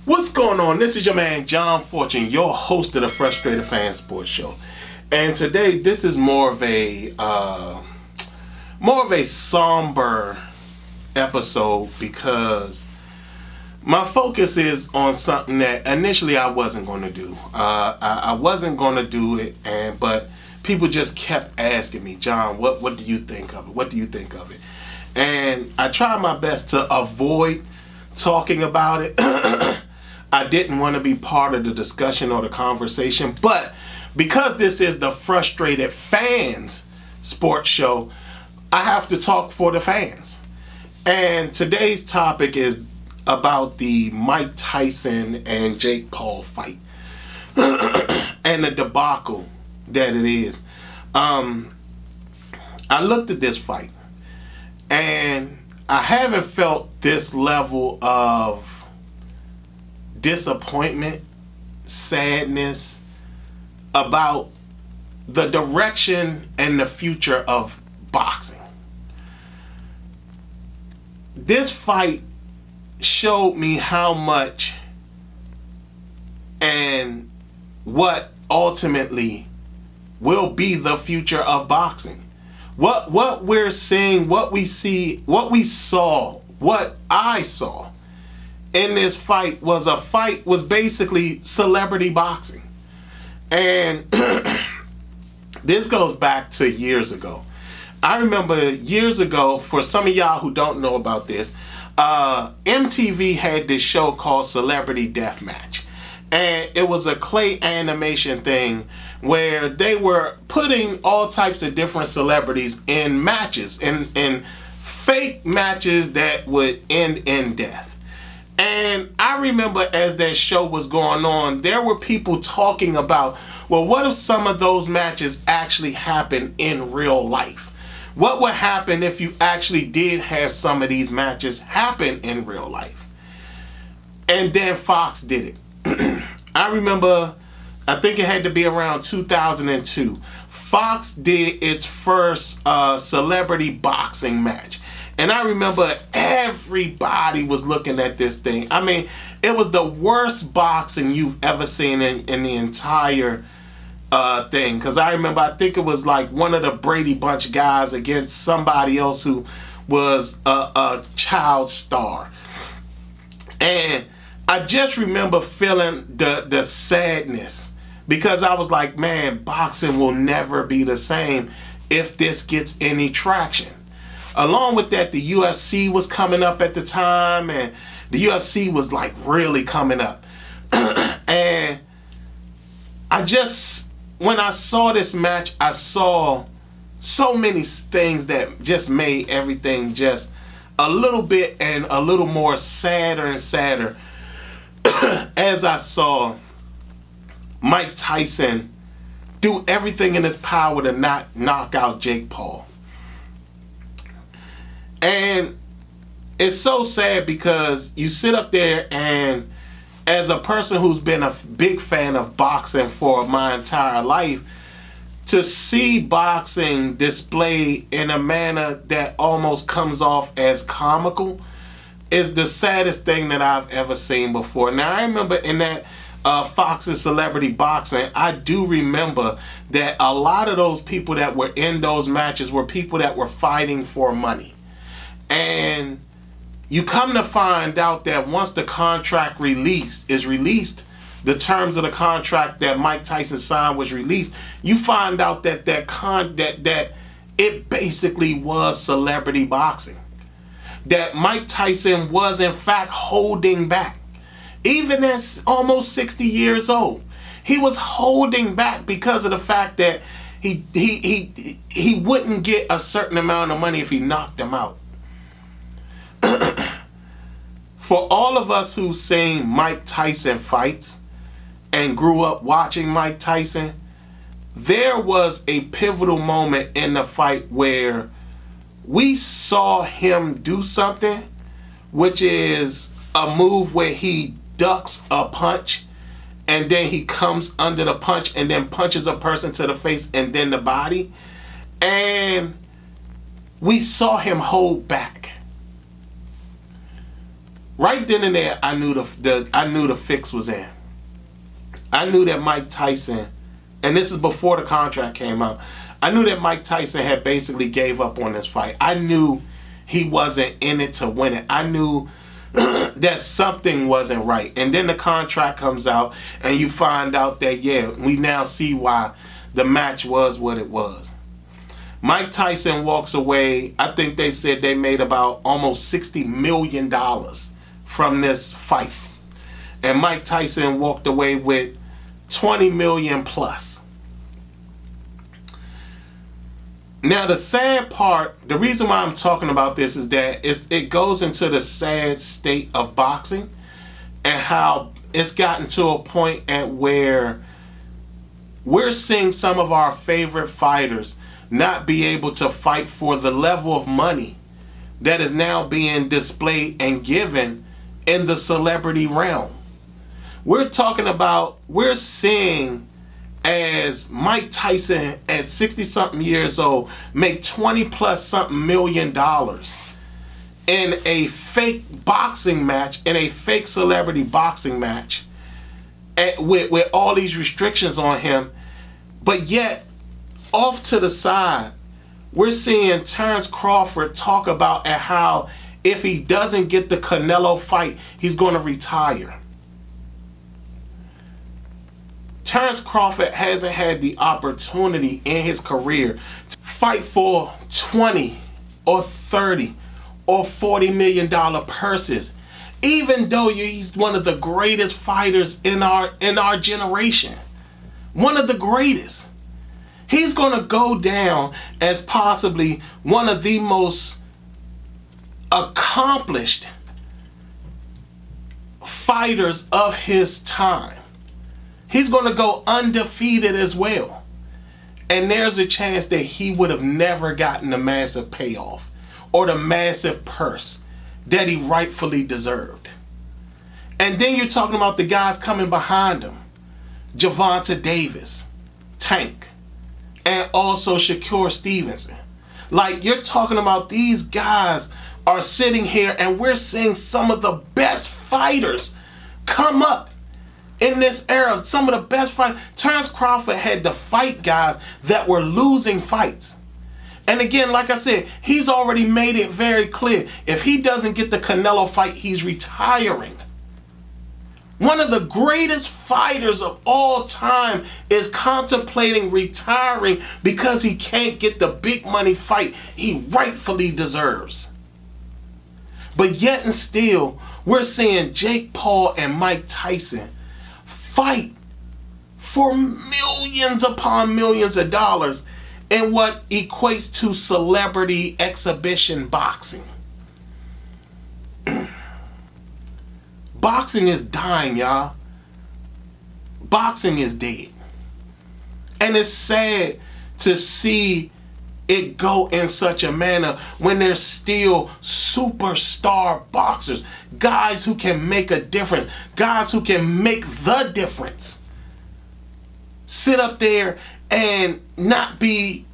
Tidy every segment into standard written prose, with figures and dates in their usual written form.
What's going on? This is your man John Fortune, your host of the Frustrated Fan Sports Show, and today this is more of a somber episode because my focus is on something that initially I wasn't going to do. I wasn't going to do it, but people just kept asking me, John, what do you think of it? What do you think of it? And I tried my best to avoid talking about it. I didn't want to be part of the discussion or the conversation, but because this is the Frustrated Fans Sports Show, I have to talk for the fans. And today's topic is about the Mike Tyson and Jake Paul fight and the debacle that it is. I looked at this fight and I haven't felt this level of disappointment, sadness about the direction and the future of boxing. This fight showed me how much and what ultimately will be the future of boxing. What we're seeing, what we see, what we saw, what I saw in this fight was basically celebrity boxing. And this goes back to years ago. I remember years ago, for some of y'all who don't know about this, MTV had this show called Celebrity Deathmatch. And it was a clay animation thing where they were putting all types of different celebrities in matches, in fake matches that would end in death. And I remember as that show was going on, there were people talking about, well, what if some of those matches actually happen in real life? What would happen if you actually did have some of these matches happen in real life? And then Fox did it. I remember, I think it had to be around 2002. Fox did its first celebrity boxing match. And I remember everybody was looking at this thing. I mean, it was the worst boxing you've ever seen in the entire thing. Because I remember, I think it was like one of the Brady Bunch guys against somebody else who was a child star. And I just remember feeling the sadness. Because I was like, man, boxing will never be the same if this gets any traction. Along with that, the UFC was coming up at the time, and the UFC was like really coming up. And when I saw this match, I saw so many things that just made everything just a little bit and a little more sadder and sadder as I saw Mike Tyson do everything in his power to not knock out Jake Paul. And it's so sad because you sit up there, and as a person who's been a big fan of boxing for my entire life, to see boxing displayed in a manner that almost comes off as comical is the saddest thing that I've ever seen before. Now, I remember in that Fox's Celebrity Boxing, I do remember that a lot of those people that were in those matches were people that were fighting for money. And you come to find out that once the contract is released, the terms of the contract that Mike Tyson signed was released, you find out that that it basically was celebrity boxing. That Mike Tyson was in fact holding back. Even at almost 60 years old, he was holding back because of the fact that he wouldn't get a certain amount of money if he knocked him out. For all of us who've seen Mike Tyson fights and grew up watching Mike Tyson, there was a pivotal moment in the fight where we saw him do something, which is a move where he ducks a punch and then he comes under the punch and then punches a person to the face and then the body. And we saw him hold back. Right then and there, I knew the fix was in. I knew that Mike Tyson, and this is before the contract came out, I knew that Mike Tyson had basically gave up on this fight. I knew he wasn't in it to win it. I knew that something wasn't right. And then the contract comes out and you find out that, yeah, we now see why the match was what it was. Mike Tyson walks away. I think they said they made about almost $60 million from this fight. And Mike Tyson walked away with 20 million plus. Now the sad part, the reason why I'm talking about this is that it goes into the sad state of boxing and how it's gotten to a point at where we're seeing some of our favorite fighters not be able to fight for the level of money that is now being displayed and given in the celebrity realm. We're seeing as Mike Tyson at 60-something years old make 20 plus something million dollars in a fake boxing match, in a fake celebrity boxing match, with all these restrictions on him. But yet, off to the side, we're seeing Terrence Crawford talk about how if he doesn't get the Canelo fight, he's going to retire. Terrence Crawford hasn't had the opportunity in his career to fight for 20 or 30 or $40 million purses, even though he's one of the greatest fighters in our generation. One of the greatest. He's going to go down as possibly one of the most accomplished fighters of his time. He's going to go undefeated as well. And there's a chance that he would have never gotten the massive payoff or the massive purse that he rightfully deserved. And then you're talking about the guys coming behind him. Gervonta Davis, Tank, and also Shakur Stevenson. Like, you're talking about these guys are sitting here and we're seeing some of the best fighters come up in this era. Some of the best fighters. Terrence Crawford had to fight guys that were losing fights. And again, like I said, he's already made it very clear. If he doesn't get the Canelo fight, he's retiring. One of the greatest fighters of all time is contemplating retiring because he can't get the big money fight he rightfully deserves. But yet and still, we're seeing Jake Paul and Mike Tyson fight for millions upon millions of dollars in what equates to celebrity exhibition boxing. Boxing is dying, y'all. Boxing is dead. And it's sad to see it go in such a manner when there's still superstar boxers, guys who can make a difference, guys who can make the difference, sit up there and not be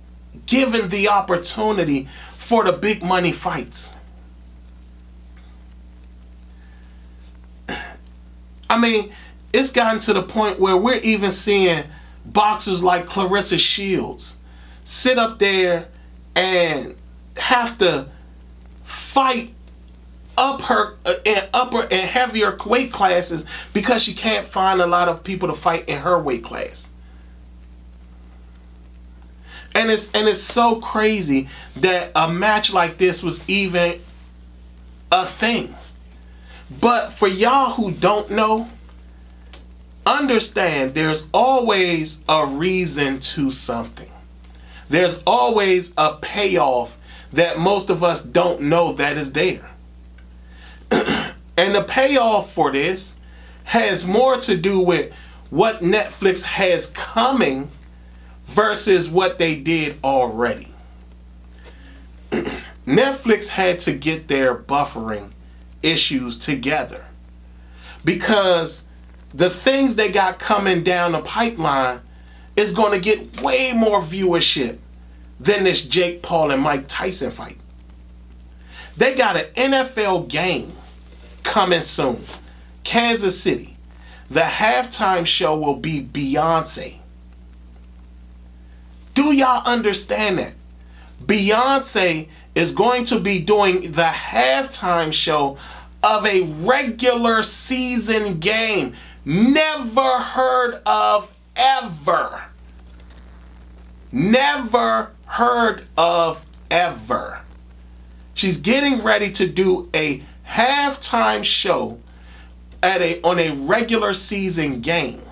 given the opportunity for the big money fights. I mean, it's gotten to the point where we're even seeing boxers like Clarissa Shields sit up there and have to fight up her in upper and heavier weight classes because she can't find a lot of people to fight in her weight class. And it's so crazy that a match like this was even a thing. But for y'all who don't know, understand there's always a reason to something. There's always a payoff that most of us don't know that is there. And the payoff for this has more to do with what Netflix has coming versus what they did already. Netflix had to get their buffering issues together because the things they got coming down the pipeline is going to get way more viewership than this Jake Paul and Mike Tyson fight. They got an NFL game coming soon. Kansas City. The halftime show will be Beyonce. Do y'all understand that? Beyonce is going to be doing the halftime show of a regular season game. Never heard of ever. Never heard of ever. She's getting ready to do a halftime show on a regular season game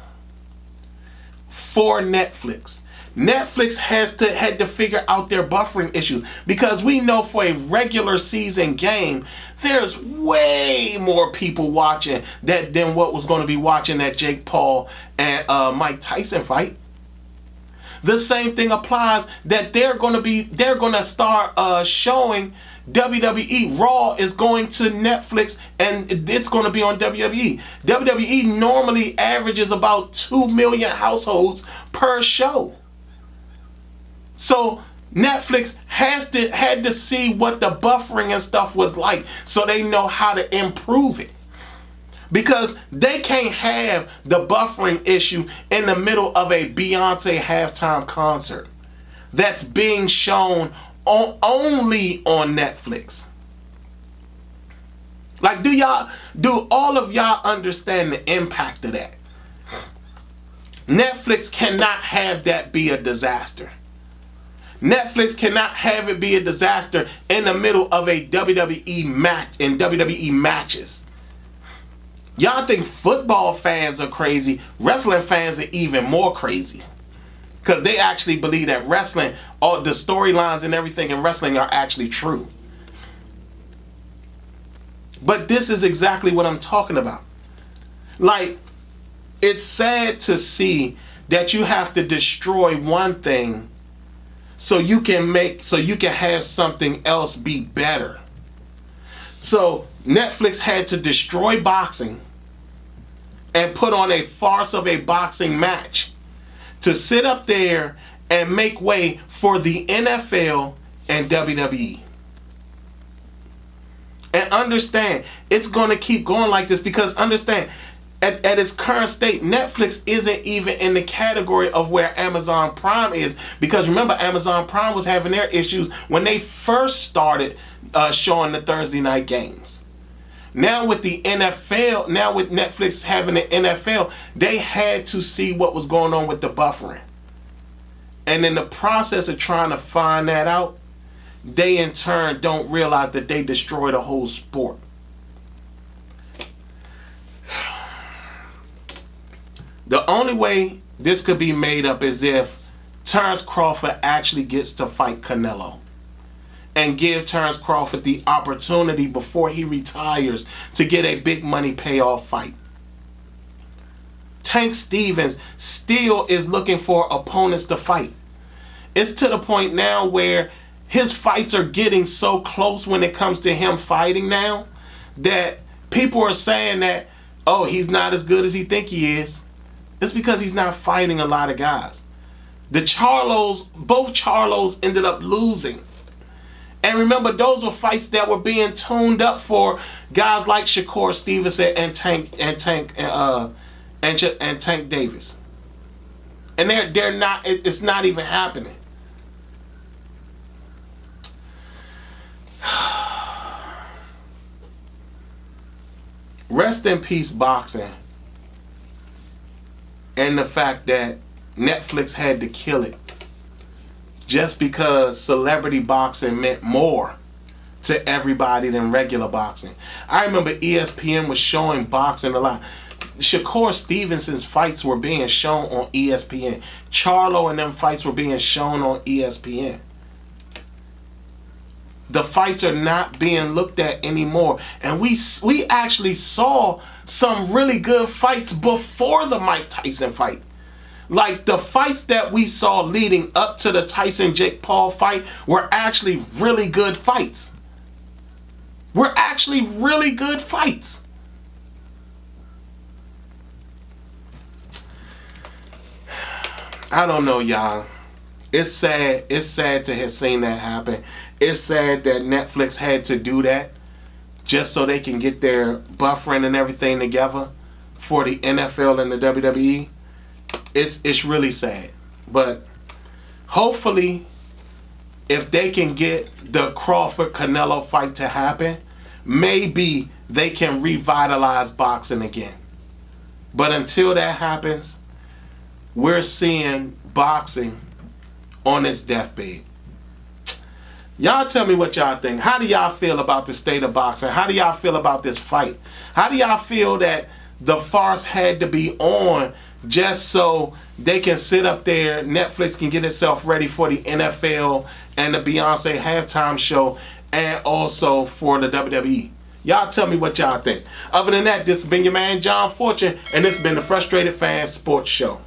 for Netflix. Netflix had to figure out their buffering issues because we know for a regular season game, there's way more people watching that than what was going to be watching that Jake Paul and Mike Tyson fight. The same thing applies that they're going to start showing WWE. Raw is going to Netflix and it's going to be on WWE. WWE normally averages about 2 million households per show. So Netflix had to see what the buffering and stuff was like so they know how to improve it. Because they can't have the buffering issue in the middle of a Beyonce halftime concert that's being shown only on Netflix. Like, do all of y'all understand the impact of that? Netflix cannot have that be a disaster. Netflix cannot have it be a disaster in the middle of a WWE match, in WWE matches. Y'all think football fans are crazy. Wrestling fans are even more crazy. Because they actually believe that wrestling, all the storylines and everything in wrestling are actually true. But this is exactly what I'm talking about. Like, it's sad to see that you have to destroy one thing so you can have something else be better. So Netflix had to destroy boxing and put on a farce of a boxing match to sit up there and make way for the NFL and WWE. And understand, it's going to keep going like this because understand, at its current state, Netflix isn't even in the category of where Amazon Prime is. Because remember, Amazon Prime was having their issues when they first started showing the Thursday night games. Now with the NFL, now with Netflix having the NFL, they had to see what was going on with the buffering. And in the process of trying to find that out, they in turn don't realize that they destroyed a whole sport. The only way this could be made up is if Terrence Crawford actually gets to fight Canelo and give Terrence Crawford the opportunity before he retires to get a big money payoff fight. Tank Stevens still is looking for opponents to fight. It's to the point now where his fights are getting so close when it comes to him fighting now that people are saying that, oh, he's not as good as he think he is. It's because he's not fighting a lot of guys. Both Charlos ended up losing. And remember, those were fights that were being tuned up for guys like Shakur Stevenson and Tank Davis. And they're not. It's not even happening. Rest in peace, boxing. And the fact that Netflix had to kill it just because celebrity boxing meant more to everybody than regular boxing. I remember ESPN was showing boxing a lot. Shakur Stevenson's fights were being shown on ESPN. Charlo and them fights were being shown on ESPN. The fights are not being looked at anymore. And we actually saw some really good fights before the Mike Tyson fight. Like, the fights that we saw leading up to the Tyson-Jake Paul fight were actually really good fights. Were actually really good fights. I don't know, y'all. It's sad. It's sad to have seen that happen. It's sad that Netflix had to do that just so they can get their buffering and everything together for the NFL and the WWE. It's really sad. But hopefully, if they can get the Crawford-Canelo fight to happen, maybe they can revitalize boxing again. But until that happens, we're seeing boxing on its deathbed. Y'all tell me what y'all think. How do y'all feel about the state of boxing? How do y'all feel about this fight? How do y'all feel that the farce had to be on just so they can sit up there, Netflix can get itself ready for the NFL and the Beyonce halftime show, and also for the WWE? Y'all tell me what y'all think. Other than that, this has been your man John Fortune, and this has been the Frustrated Fan Sports Show.